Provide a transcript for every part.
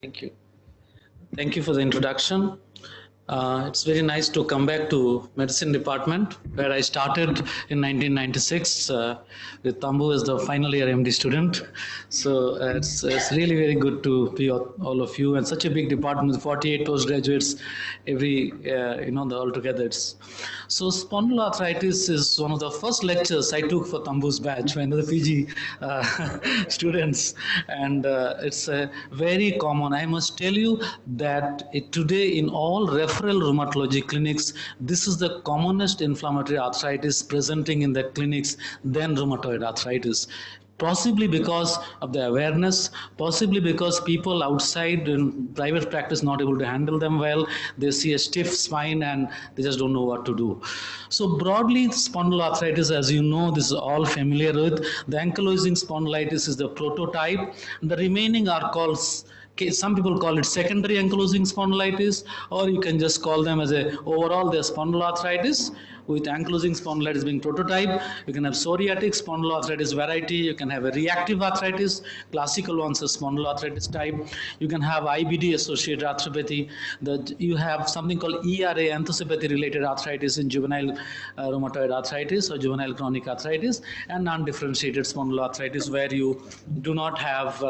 Thank you. Thank you for the introduction. It's very nice to come back to medicine department where I started in 1996 with Tambu as the final year MD student. So it's really very good to be all of you, and such a big department with 48 postgraduates every the altogether. So spondyloarthritis is one of the first lectures I took for Tambu's batch when the PG students, and it's very common. I must tell you that today in all referral rheumatology clinics, this is the commonest inflammatory arthritis presenting in the clinics than rheumatoid arthritis. Possibly because of the awareness, possibly because people outside in private practice not able to handle them well. They see a stiff spine and they just don't know what to do. So broadly, spondyloarthritis, as you know, this is all familiar with. The ankylosing spondylitis is the prototype. The remaining are called, some people call it secondary ankylosing spondylitis, or you can just call them as a overall they're spondyloarthritis, with ankylosing spondylitis being prototype. You can have psoriatic spondyloarthritis variety, you can have a reactive arthritis, classical ones are spondyloarthritis type, you can have IBD associated arthropathy, you have something called ERA, enthesopathy related arthritis in juvenile rheumatoid arthritis or juvenile chronic arthritis, and non-differentiated spondyloarthritis where you do not have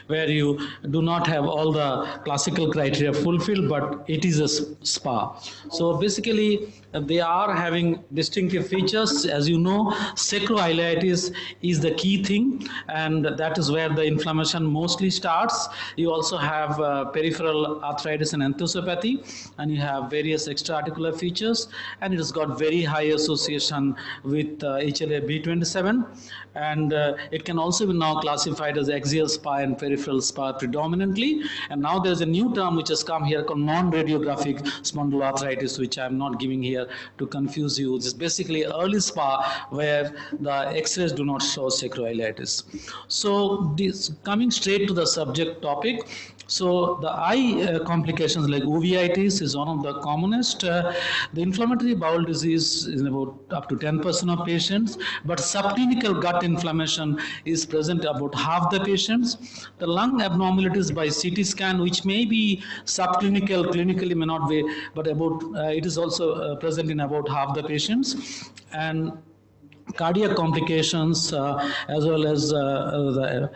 where you do not have all the classical criteria fulfilled, but it is a SPA. So basically, they are having distinctive features. As you know, sacroiliitis is the key thing, and that is where the inflammation mostly starts. You also have peripheral arthritis and enthesopathy, and you have various extra-articular features, and it has got very high association with HLA-B27, and it can also be now classified as axial SPA and peripheral SPA predominantly. And now there's a new term which has come here called non-radiographic spondyloarthritis, which I'm not giving here to confuse you. It's basically early SPA where the X-rays do not show sacroiliitis. So this, coming straight to the subject topic, so the eye complications like uveitis is one of the commonest. The inflammatory bowel disease is about up to 10% of patients, but subclinical gut inflammation is present about half the patients. The lung abnormalities by CT scan, which may be subclinical, clinically may not be, but about it is also present in about half the patients. And cardiac complications as well as the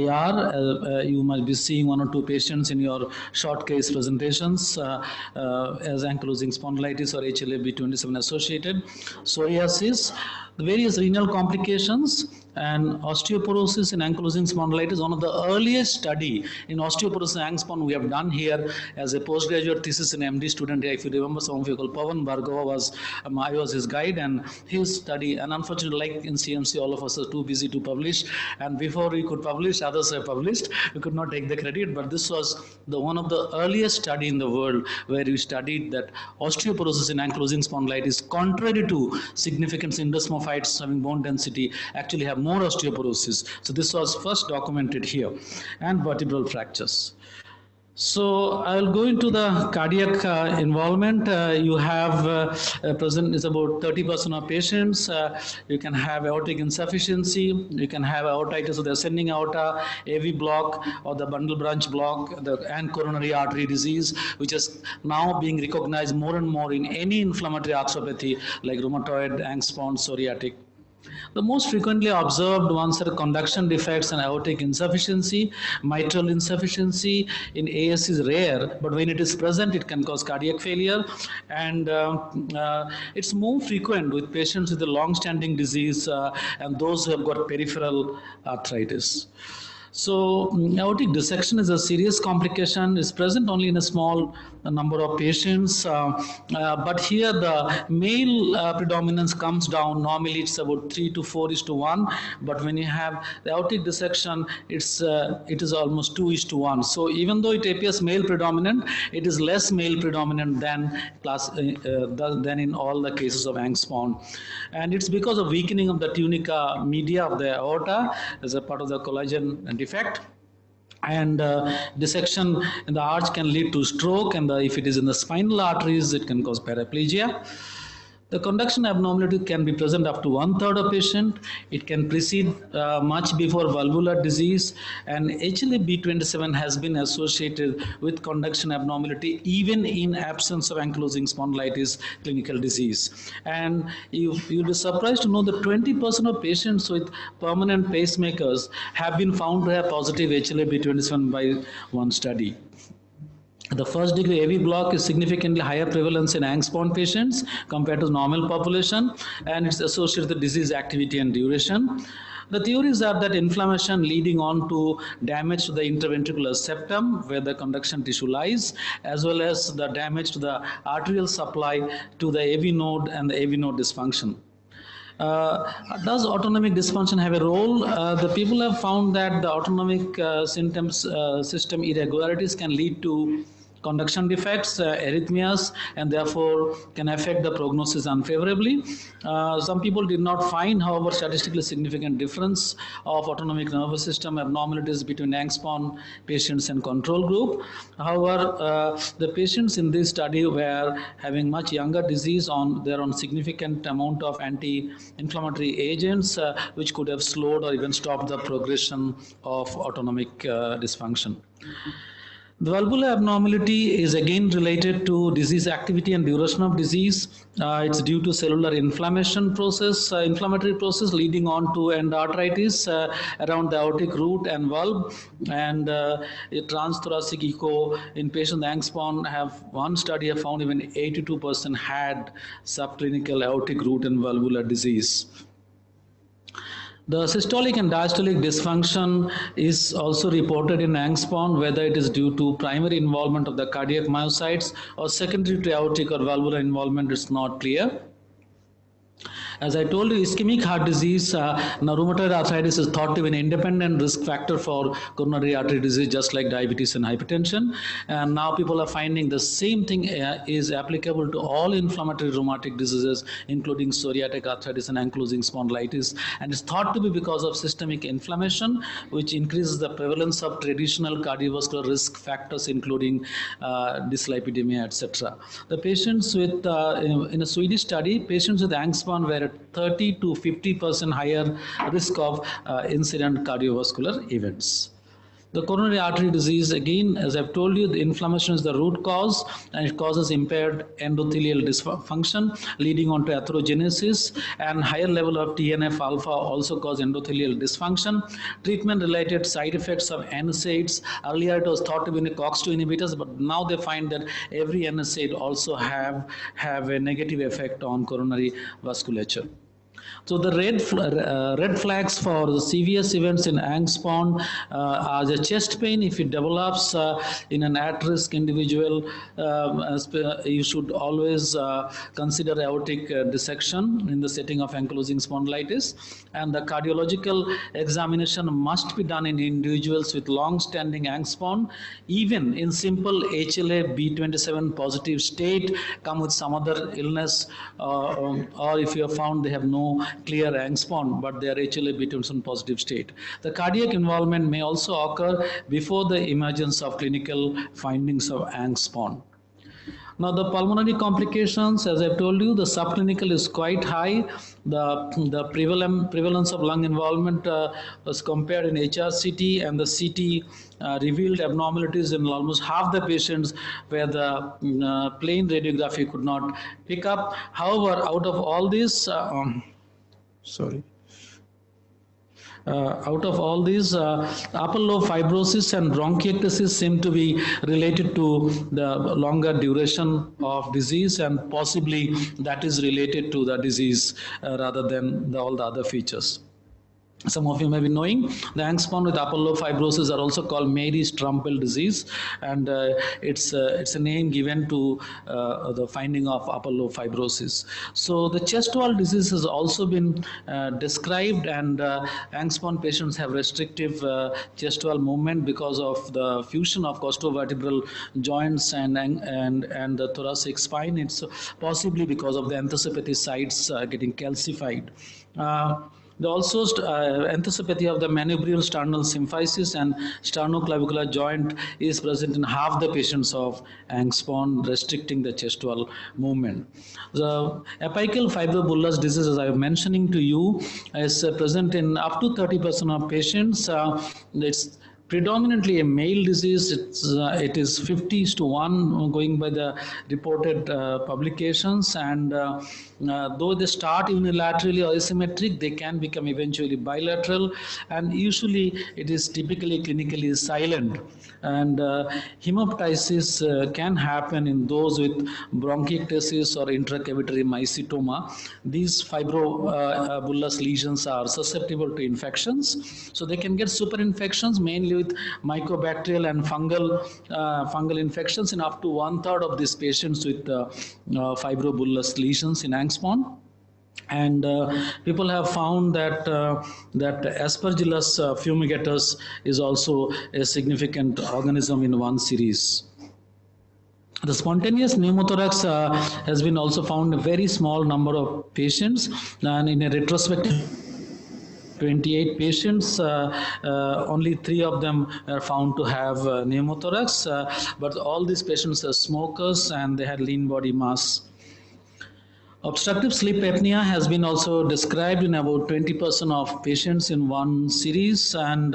AR, you might be seeing one or two patients in your short case presentations as ankylosing spondylitis or HLA-B27 associated, psoriasis, the various renal complications, and osteoporosis in ankylosing spondylitis. One of the earliest study in osteoporosis and angspon we have done here as a postgraduate thesis in MD student. If you remember, some of you called Pavan Bhargava was, I was his guide, and his study, and unfortunately like in CMC all of us are too busy to publish, and before we could publish, others have published, we could not take the credit, but this was the one of the earliest study in the world where we studied that osteoporosis in ankylosing spondylitis, contrary to significant syndesmophytes having bone density, actually have more osteoporosis. So this was first documented here, and vertebral fractures. So I will go into the cardiac involvement. You have present is about 30% of patients. You can have aortic insufficiency. You can have aortitis of the ascending aorta, AV block, or the bundle branch block, and coronary artery disease, which is now being recognized more and more in any inflammatory arthropathy like rheumatoid, angspon, psoriatic. The most frequently observed ones are conduction defects and aortic insufficiency. Mitral insufficiency in AS is rare, but when it is present, it can cause cardiac failure. And it's more frequent with patients with a long-standing disease and those who have got peripheral arthritis. So aortic dissection is a serious complication. It's present only in a small number of patients, but here the male predominance comes down. Normally it's about 3 to 4:1, but when you have the aortic dissection, it is almost 2:1. So even though it appears male predominant, it is less male predominant than in all the cases of angspon, and it's because of weakening of the tunica media of the aorta as a part of the collagen defect. And dissection in the arch can lead to stroke, and if it is in the spinal arteries, it can cause paraplegia. The conduction abnormality can be present up to 1/3 of patient. It can precede much before valvular disease, and HLA-B27 has been associated with conduction abnormality even in absence of ankylosing spondylitis clinical disease. And you'll be surprised to know that 20% of patients with permanent pacemakers have been found to have positive HLA-B27 by one study. The first degree AV block is significantly higher prevalence in angst patients compared to normal population, and it's associated with disease activity and duration. The theories are that inflammation leading on to damage to the interventricular septum where the conduction tissue lies, as well as the damage to the arterial supply to the AV node and the AV node dysfunction. Does autonomic dysfunction have a role? The people have found that the autonomic symptoms, system irregularities can lead to conduction defects, arrhythmias, and therefore can affect the prognosis unfavorably. Some people did not find, however, statistically significant difference of autonomic nervous system abnormalities between angst patients and control group. However, the patients in this study were having much younger disease. They're on significant amount of anti-inflammatory agents, which could have slowed or even stopped the progression of autonomic dysfunction. The valvular abnormality is again related to disease activity and duration of disease. It's due to cellular inflammatory process leading on to endarteritis around the aortic root and valve, and a transthoracic echo in patients with angst have one study have found even 82% had subclinical aortic root and valvular disease. The systolic and diastolic dysfunction is also reported in angst, whether it is due to primary involvement of the cardiac myocytes or secondary to aortic or valvular involvement is not clear. As I told you, ischemic heart disease, now rheumatoid arthritis is thought to be an independent risk factor for coronary artery disease, just like diabetes and hypertension. And now people are finding the same thing is applicable to all inflammatory rheumatic diseases, including psoriatic arthritis and ankylosing spondylitis. And it's thought to be because of systemic inflammation, which increases the prevalence of traditional cardiovascular risk factors, including dyslipidemia, etc. The patients with, in a Swedish study, patients with angst were at 30 to 50% higher risk of incident cardiovascular events. The coronary artery disease, again, as I've told you, the inflammation is the root cause, and it causes impaired endothelial dysfunction, leading on to atherogenesis, and higher level of TNF alpha also cause endothelial dysfunction. Treatment-related side effects of NSAIDs, earlier it was thought to be COX-2 inhibitors, but now they find that every NSAID also have a negative effect on coronary vasculature. So the red flags for the serious events in angst are the chest pain. If it develops in an at-risk individual, you should always consider aortic dissection in the setting of ankylosing spondylitis. And the cardiological examination must be done in individuals with long-standing angst, even in simple HLA-B27 positive state, come with some other illness, or if you have found they have no clear angst, but they are HLA-B27 positive state. The cardiac involvement may also occur before the emergence of clinical findings of angst. Now the pulmonary complications, as I've told you, the subclinical is quite high. The prevalence of lung involvement was compared in HRCT, and the CT revealed abnormalities in almost half the patients where the plain radiography could not pick up. However, out of all this, out of all these, upper lobe fibrosis and bronchiectasis seem to be related to the longer duration of disease, and possibly that is related to the disease rather than all the other features. Some of you may be knowing the angst with upper lobe fibrosis are also called Marie-Strumpel disease, and it's a name given to the finding of upper lobe fibrosis. So the chest wall disease has also been described, and angst patients have restrictive chest wall movement because of the fusion of costovertebral joints and the thoracic spine. It's possibly because of the enthesopathy sites getting calcified. The also enthesopathy of the manubrial sternal symphysis and sternoclavicular joint is present in half the patients of Angspon, restricting the chest wall movement. The apical fibrobullous disease, as I was mentioning to you, is present in up to 30% of patients. It's predominantly a male disease. It is 50:1 going by the reported publications, and though they start unilaterally or asymmetric, they can become eventually bilateral, and usually it is typically clinically silent. And hemoptysis can happen in those with bronchiectasis or intracavitary mycetoma. These fibrobullous lesions are susceptible to infections, so they can get super infections mainly with mycobacterial and fungal infections in up to 1/3 of these patients with fibrobullous lesions in Angspon. And people have found that Aspergillus fumigatus is also a significant organism in one series. The spontaneous pneumothorax has been also found in a very small number of patients, and in a retrospective 28 patients, only 3 of them are found to have pneumothorax, but all these patients are smokers and they had lean body mass. Obstructive sleep apnea has been also described in about 20% of patients in one series, and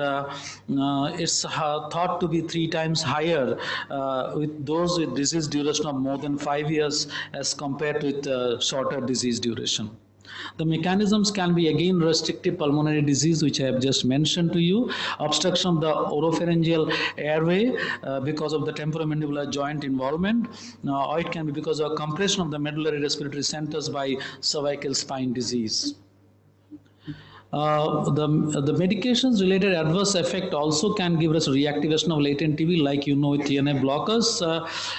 it's thought to be 3 times higher with those with disease duration of more than 5 years as compared with shorter disease duration. The mechanisms can be again restrictive pulmonary disease, which I have just mentioned to you, obstruction of the oropharyngeal airway because of the temporomandibular joint involvement, or it can be because of compression of the medullary respiratory centers by cervical spine disease. The medications related adverse effect also can give us reactivation of latent TB, like you know with TNF blockers.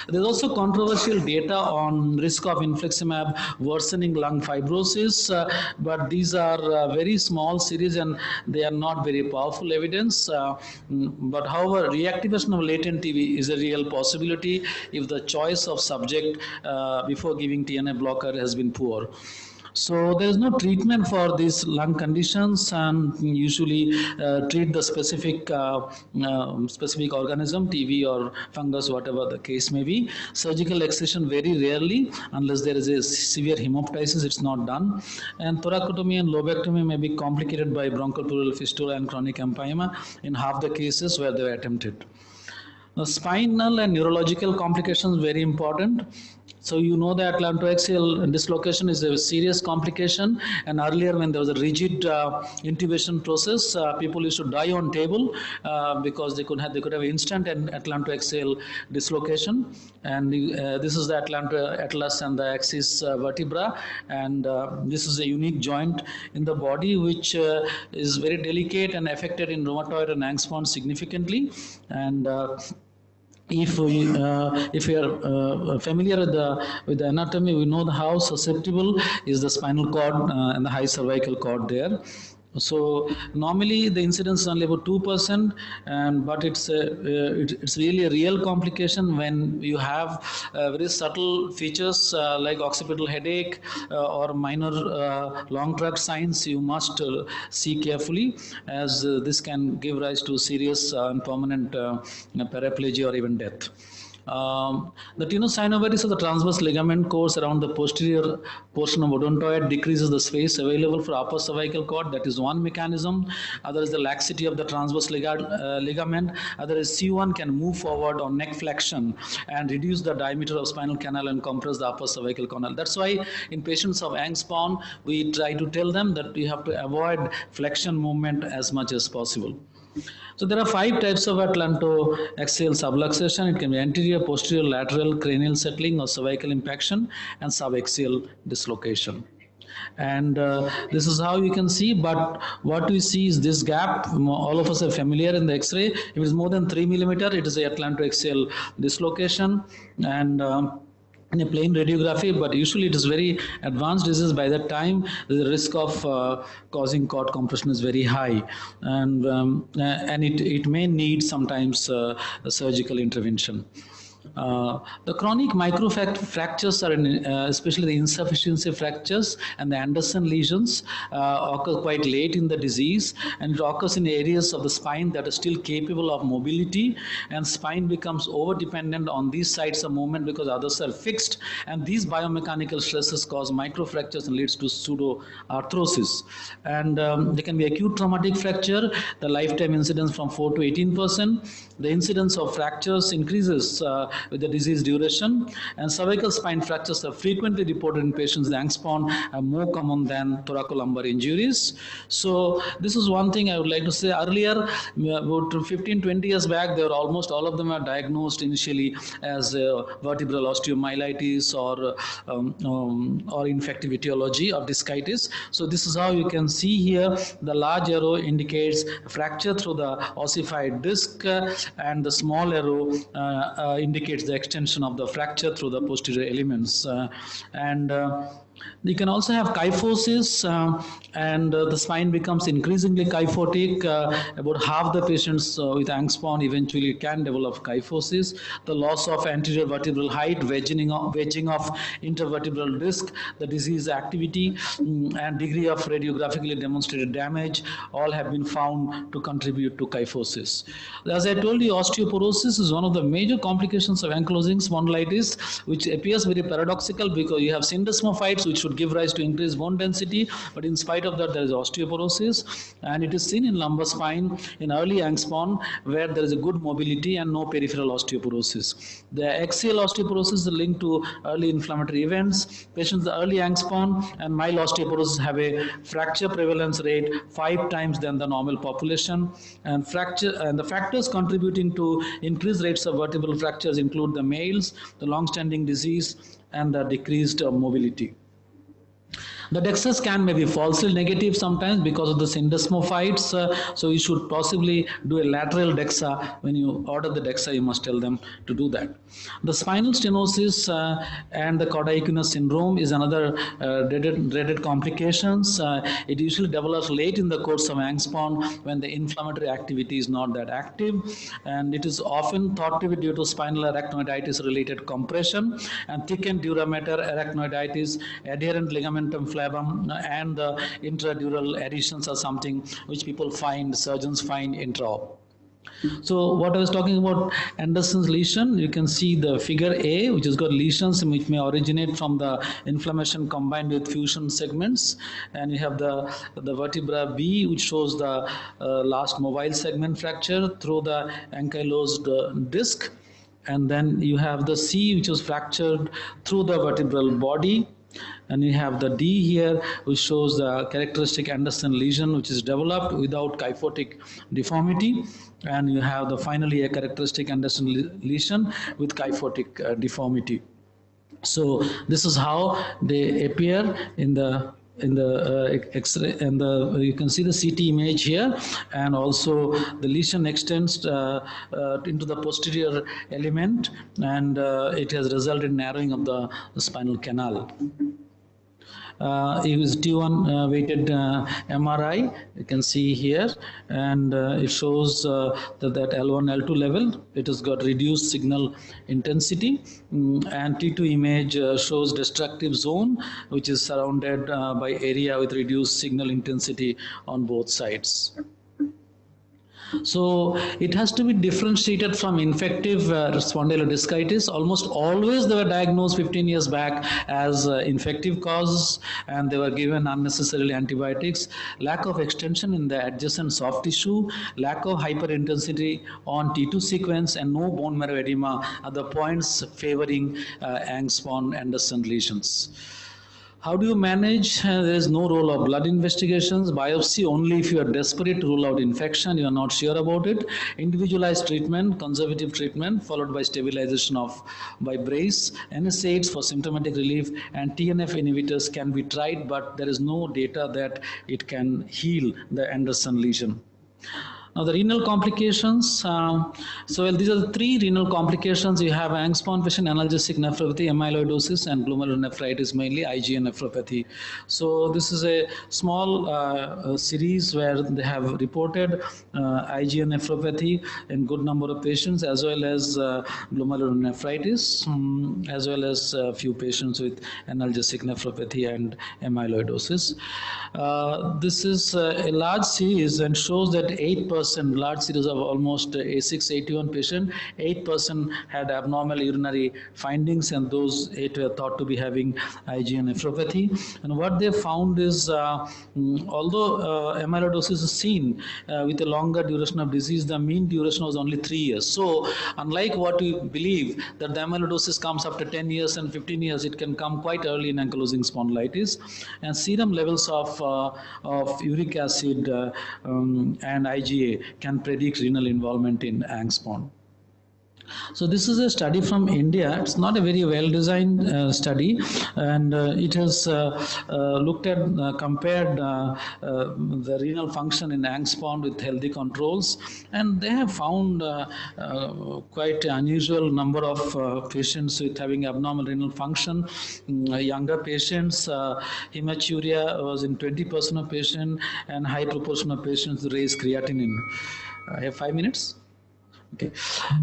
There's also controversial data on risk of infliximab worsening lung fibrosis, but these are very small series and they are not very powerful evidence. But however, reactivation of latent TB is a real possibility if the choice of subject before giving TNF blocker has been poor. So there is no treatment for these lung conditions, and usually treat the specific organism, TB or fungus, whatever the case may be. Surgical excision very rarely, unless there is a severe hemoptysis, it's not done. And thoracotomy and lobectomy may be complicated by bronchial pleural fistula and chronic empyema in half the cases where they were attempted. Spinal and neurological complications very important. So you know that atlantoaxial dislocation is a serious complication, and earlier when there was a rigid intubation process, people used to die on table because they could have instant and atlantoaxial dislocation. And this is the atlas and the axis vertebra, and this is a unique joint in the body which is very delicate and affected in rheumatoid and Angspon significantly. And if we are familiar with the anatomy, we know how susceptible is the spinal cord and the high cervical cord there. So normally the incidence is only about 2%, but it's really a real complication when you have very subtle features like occipital headache or minor long tract signs. You must see carefully, as this can give rise to serious and permanent paraplegia or even death. The tenosynovitis of the transverse ligament course around the posterior portion of odontoid decreases the space available for upper cervical cord. That is one mechanism. Other is the laxity of the transverse ligament. Other is C1 can move forward on neck flexion and reduce the diameter of spinal canal and compress the upper cervical canal. That's why in patients of Angspon, we try to tell them that you have to avoid flexion movement as much as possible. So there are 5 types of atlantoaxial subluxation. It can be anterior, posterior, lateral, cranial settling or cervical impaction, and subaxial dislocation. And this is how you can see, but what we see is this gap. All of us are familiar in the X-ray. If it is more than 3 millimeter, it is a atlantoaxial dislocation, and in a plain radiography, but usually it is very advanced disease. By that time, the risk of causing cord compression is very high, and it may need sometimes surgical intervention. The chronic microfractures are especially the insufficiency fractures and the Anderson lesions occur quite late in the disease, and it occurs in areas of the spine that are still capable of mobility, and spine becomes over dependent on these sites of movement because others are fixed, and these biomechanical stresses cause microfractures and leads to pseudoarthrosis. And there can be acute traumatic fracture, the lifetime incidence from 4 to 18%. The incidence of fractures increases with the disease duration, and cervical spine fractures are frequently reported in patients with Angstpon, are more common than thoracolumbar injuries. So this is one thing I would like to say. Earlier, about 15-20 years back, they were almost all of them are diagnosed initially as vertebral osteomyelitis or infective etiology or discitis. So this is how you can see here. The large arrow indicates fracture through the ossified disc, and the small arrow indicates the extension of the fracture through the posterior elements. You can also have kyphosis, and the spine becomes increasingly kyphotic. About half the patients with Angstpon eventually can develop kyphosis. The loss of anterior vertebral height, wedging of intervertebral disc, the disease activity, and degree of radiographically demonstrated damage all have been found to contribute to kyphosis. As I told you, osteoporosis is one of the major complications of ankylosing spondylitis, which appears very paradoxical because you have syndesmophytes which should give rise to increased bone density, but in spite of that there is osteoporosis, and it is seen in lumbar spine in early Angstpon where there is a good mobility and no peripheral osteoporosis. The axial osteoporosis is linked to early inflammatory events. Patients with early Angstpon and mild osteoporosis have a fracture prevalence rate 5 times than the normal population, and the factors contributing to increased rates of vertebral fractures include the males, the long-standing disease, and the decreased mobility. The DEXA scan may be falsely negative sometimes because of the syndesmophytes, so you should possibly do a lateral DEXA. When you order the DEXA, you must tell them to do that. The spinal stenosis and the cauda syndrome is another dreaded complications. It usually develops late in the course of Angstpon when the inflammatory activity is not that active, and it is often thought to be due to spinal arachnoiditis related compression and thickened dura mater arachnoiditis, adherent ligamentum flavum, and the intradural adhesions are something which surgeons find intraop. So what I was talking about, Anderson's lesion, you can see the figure A, which has got lesions which may originate from the inflammation combined with fusion segments, and you have the vertebra B, which shows the last mobile segment fracture through the ankylosed disc, and then you have the C, which was fractured through the vertebral body. And you have the D here, which shows the characteristic Anderson lesion, which is developed without kyphotic deformity. And you have finally a characteristic Anderson lesion with kyphotic deformity. So this is how they appear in the X-ray, and you can see the CT image here, and also the lesion extends into the posterior element, and it has resulted in narrowing of the spinal canal. It is T1 weighted MRI, you can see here, and it shows that L1, L2 level, it has got reduced signal intensity, and T2 image shows destructive zone, which is surrounded by area with reduced signal intensity on both sides. So it has to be differentiated from infective spondylodiscitis. Almost always they were diagnosed 15 years back as infective causes, and they were given unnecessarily antibiotics. Lack of extension in the adjacent soft tissue, lack of hyperintensity on T2 sequence, and no bone marrow edema are the points favoring Angstpon Anderson lesions. How do you manage? There is no role of blood investigations. Biopsy only if you are desperate to rule out infection, you are not sure about it. Individualized treatment, conservative treatment, followed by stabilization by brace. NSAIDs for symptomatic relief and TNF inhibitors can be tried, but there is no data that it can heal the Anderson lesion. Now the renal complications, so these are the three renal complications. You have Angstrom patient, analgesic nephropathy, amyloidosis, and glomerulonephritis, mainly IgA nephropathy. So this is a small series where they have reported IgA nephropathy in good number of patients, as well as glomerulonephritis, as well as a few patients with analgesic nephropathy and amyloidosis. This is a large series and shows that 8%, large series of almost 681 patients, 8% had abnormal urinary findings, and those 8 were thought to be having IgA nephropathy. And what they found is, although amyloidosis is seen with a longer duration of disease, the mean duration was only 3 years. So unlike what we believe that the amyloidosis comes after 10 years and 15 years, it can come quite early in ankylosing spondylitis. And serum levels of uric acid and IgA can predict renal involvement in Angstrom. So this is a study from India. It's not a very well-designed study, and it has looked at, compared the renal function in Angstrom with healthy controls, and they have found quite an unusual number of patients with having abnormal renal function. Younger patients, hematuria was in 20% of patients, and high proportion of patients raised creatinine. I have 5 minutes. Okay.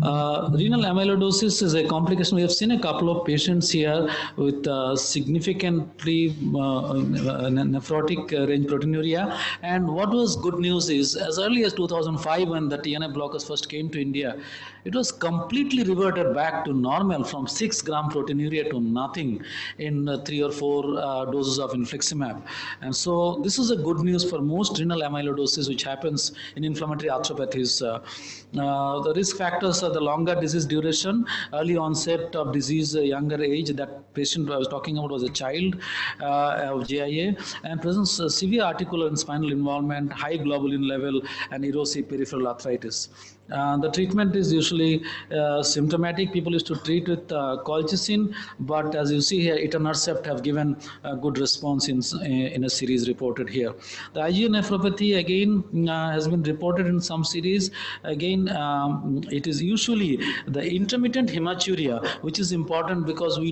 Renal amyloidosis is a complication. We have seen a couple of patients here with significantly nephrotic range proteinuria. And what was good news is, as early as 2005, when the TNF blockers first came to India, it was completely reverted back to normal from 6 gram proteinuria to nothing in 3 or 4 doses of infliximab. And so this is a good news for most renal amyloidosis, which happens in inflammatory arthropathies. The risk factors are the longer disease duration, early onset of disease, younger age. That patient I was talking about was a child of JIA, and presence severe articular and spinal involvement, high globulin level, and erosive peripheral arthritis. The treatment is usually symptomatic. People used to treat with colchicine, but as you see here, etanercept have given a good response in a series reported here. The IgA nephropathy again has been reported in some series. Again, it is usually the intermittent hematuria, which is important because we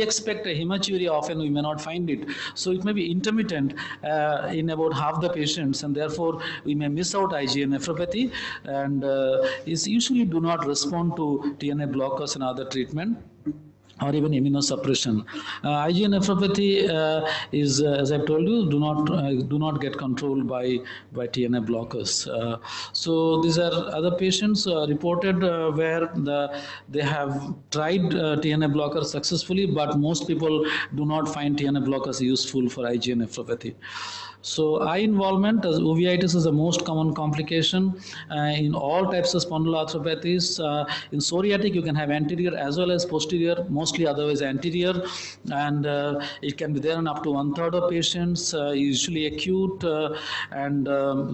expect a hematuria, often we may not find it. So it may be intermittent in about half the patients, and therefore we may miss out IgA nephropathy, and is usually do not respond to TNF blockers and other treatment, or even immunosuppression. IgA nephropathy is, as I've told you, do not get controlled by TNF blockers. So these are other patients reported where they have tried TNF blockers successfully, but most people do not find TNF blockers useful for IgA nephropathy. So eye involvement, as uveitis is the most common complication in all types of spondyloarthropathies. In psoriatic, you can have anterior as well as posterior, mostly otherwise anterior, and it can be there in up to 1/3 of patients, usually acute, and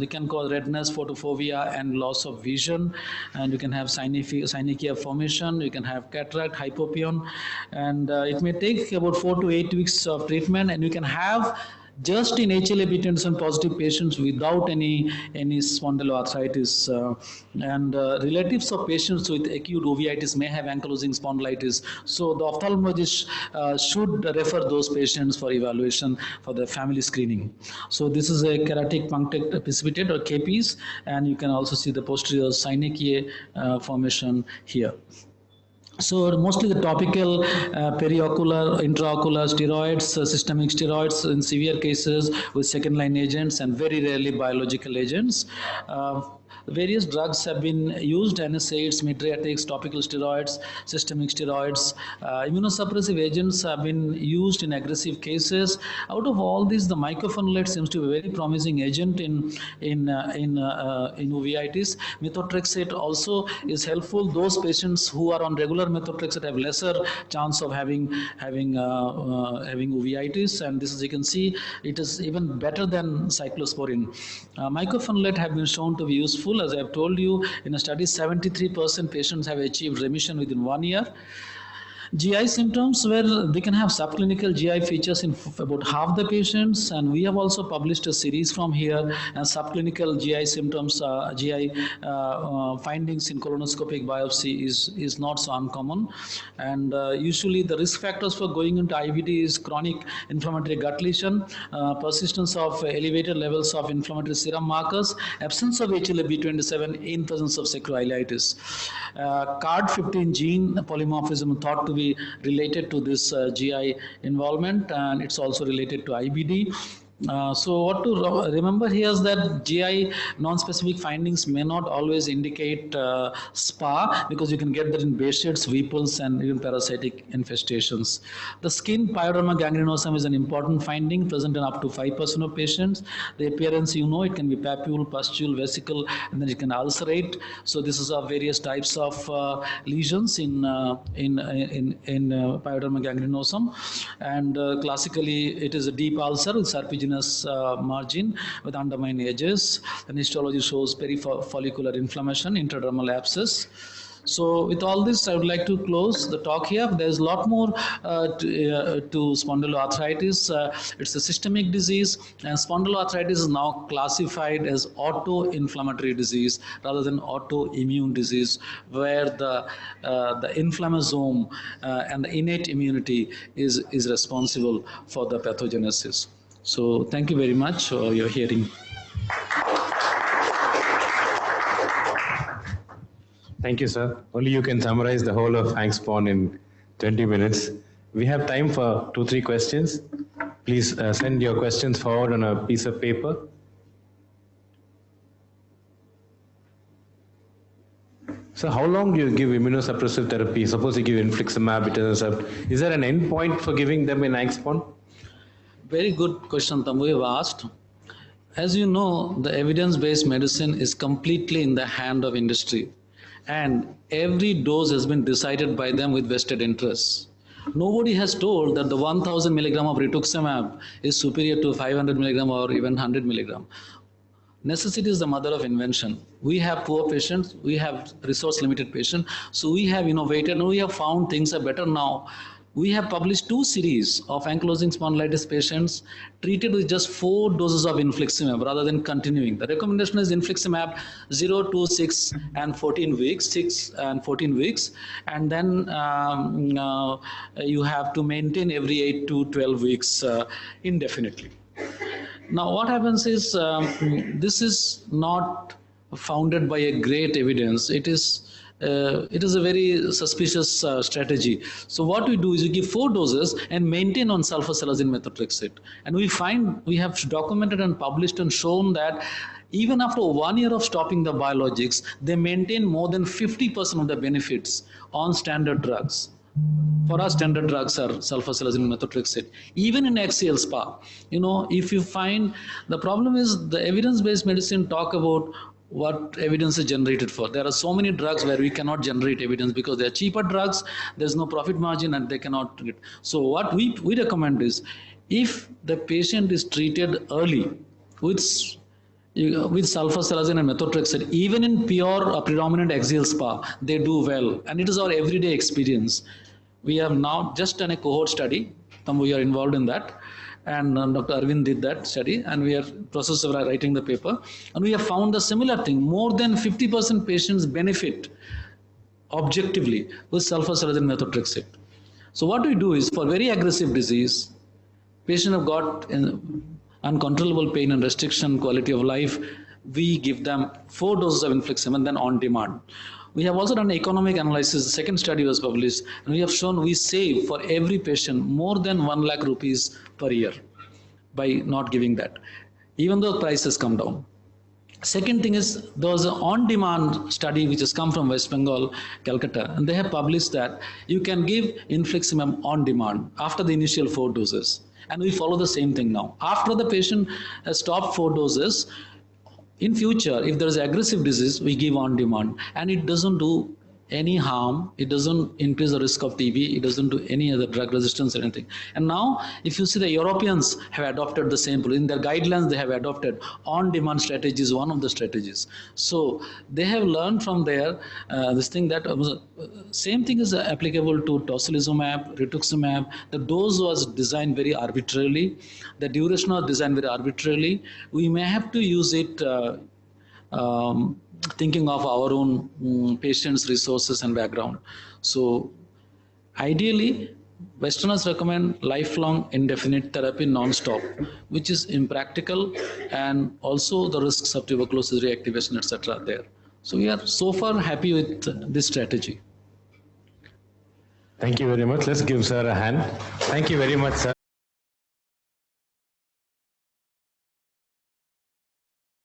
it can cause redness, photophobia, and loss of vision, and you can have synechiae formation, you can have cataract, hypopyon, and it may take about 4 to 8 weeks of treatment, and you can have just in HLA-B10 positive patients without any spondyloarthritis, and relatives of patients with acute uveitis may have ankylosing spondylitis. So the ophthalmologist should refer those patients for evaluation for the family screening. So this is a keratic punctate precipitate, or KPs, and you can also see the posterior synechiae formation here. So mostly the topical, periocular, intraocular steroids, systemic steroids in severe cases with second-line agents, and very rarely biological agents. Various drugs have been used: NSAIDs, mydriatics, topical steroids, systemic steroids. Immunosuppressive agents have been used in aggressive cases. Out of all these, the mycophenolate seems to be a very promising agent in uveitis. Methotrexate also is helpful. Those patients who are on regular methotrexate have lesser chance of having uveitis, and this, as you can see, it is even better than cyclosporine. Mycophenolate have been shown to be useful. As I have told you, in a study, 73% patients have achieved remission within 1 year. GI symptoms where they can have subclinical GI features in about half the patients, and we have also published a series from here. And subclinical GI symptoms, GI findings in colonoscopic biopsy is not so uncommon. And usually the risk factors for going into IBD is chronic inflammatory gut lesion, persistence of elevated levels of inflammatory serum markers, absence of HLA-B27 in presence of sacroiliitis. CARD15 gene polymorphism thought to be related to this GI involvement, and it's also related to IBD. So what to remember here is that GI non-specific findings may not always indicate SPA, because you can get that in Behçet's, Whipple's, and even parasitic infestations. The skin pyoderma gangrenosum is an important finding, present in up to 5% of patients. The appearance, it can be papule, pustule, vesicle, and then it can ulcerate. So this is various types of lesions in pyoderma gangrenosum, and classically it is a deep ulcer with serpiginous margin with undermined edges, and histology shows perifollicular inflammation, intradermal abscess. So with all this, I would like to close the talk here. There's a lot more to spondyloarthritis. It's a systemic disease, and spondyloarthritis is now classified as auto-inflammatory disease rather than autoimmune disease, where the inflammasome and the innate immunity is responsible for the pathogenesis. So thank you very much for your hearing. Thank you, sir. Only you can summarize the whole of HANK-SPON in 20 minutes. We have time for 2-3 questions. Please send your questions forward on a piece of paper. So how long do you give immunosuppressive therapy? Suppose you give infliximab, etanercept. Is there an end point for giving them in HANK-SPON? Very good question, Tambu, you asked. As you know, the evidence-based medicine is completely in the hand of industry, and every dose has been decided by them with vested interests. Nobody has told that the 1000 milligram of rituximab is superior to 500 milligram or even 100 milligram. Necessity is the mother of invention. We have poor patients, we have resource-limited patients, so we have innovated and we have found things are better now. We have published 2 series of ankylosing spondylitis patients treated with just 4 doses of infliximab rather than continuing. The recommendation is infliximab 0 to 6 and 14 weeks, 6 and 14 weeks, and then you have to maintain every 8 to 12 weeks indefinitely. Now what happens is, this is not founded by a great evidence. It is a very suspicious strategy. So what we do is we give 4 doses and maintain on sulfasalazine methotrexate. And we have documented and published and shown that even after 1 year of stopping the biologics, they maintain more than 50% of the benefits on standard drugs. For us, standard drugs are sulfasalazine methotrexate. Even in axial SPA, if you find, the problem is the evidence-based medicine talk about what evidence is generated for. There are so many drugs where we cannot generate evidence because they are cheaper drugs, there's no profit margin, and they cannot treat. So what we recommend is, if the patient is treated early with sulfasalazine and methotrexate, even in pure or predominant axial SPA, they do well, and it is our everyday experience. We have now just done a cohort study, we are involved in that, and Dr. Arvind did that study, and we are in the process of writing the paper, and we have found a similar thing. More than 50% patients benefit objectively with sulfasalazine methotrexate. So what we do is, for very aggressive disease, patients have got uncontrollable pain and restriction, quality of life, we give them 4 doses of infliximab and then on demand. We have also done economic analysis. The second study was published, and we have shown we save for every patient more than 1 lakh rupees per year by not giving that, even though prices come down. Second thing is, there was an on-demand study which has come from West Bengal, Calcutta, and they have published that you can give infliximab on demand after the initial 4 doses. And we follow the same thing now. After the patient has stopped 4 doses, in future, if there is aggressive disease, we give on demand, and it doesn't do any harm. It doesn't increase the risk of TB. It doesn't do any other drug resistance or anything. And now, if you see, the Europeans have adopted the same. In their guidelines, they have adopted on-demand strategies, one of the strategies. So they have learned from there this thing that same thing is applicable to tocilizumab, rituximab. The dose was designed very arbitrarily. The duration was designed very arbitrarily. We may have to use it thinking of our own patients' resources and background. So ideally, Westerners recommend lifelong indefinite therapy non-stop, which is impractical, and also the risks of tuberculosis reactivation, etc. there. So we are so far happy with this strategy. Thank you very much. Let's give sir a hand. Thank you very much, sir.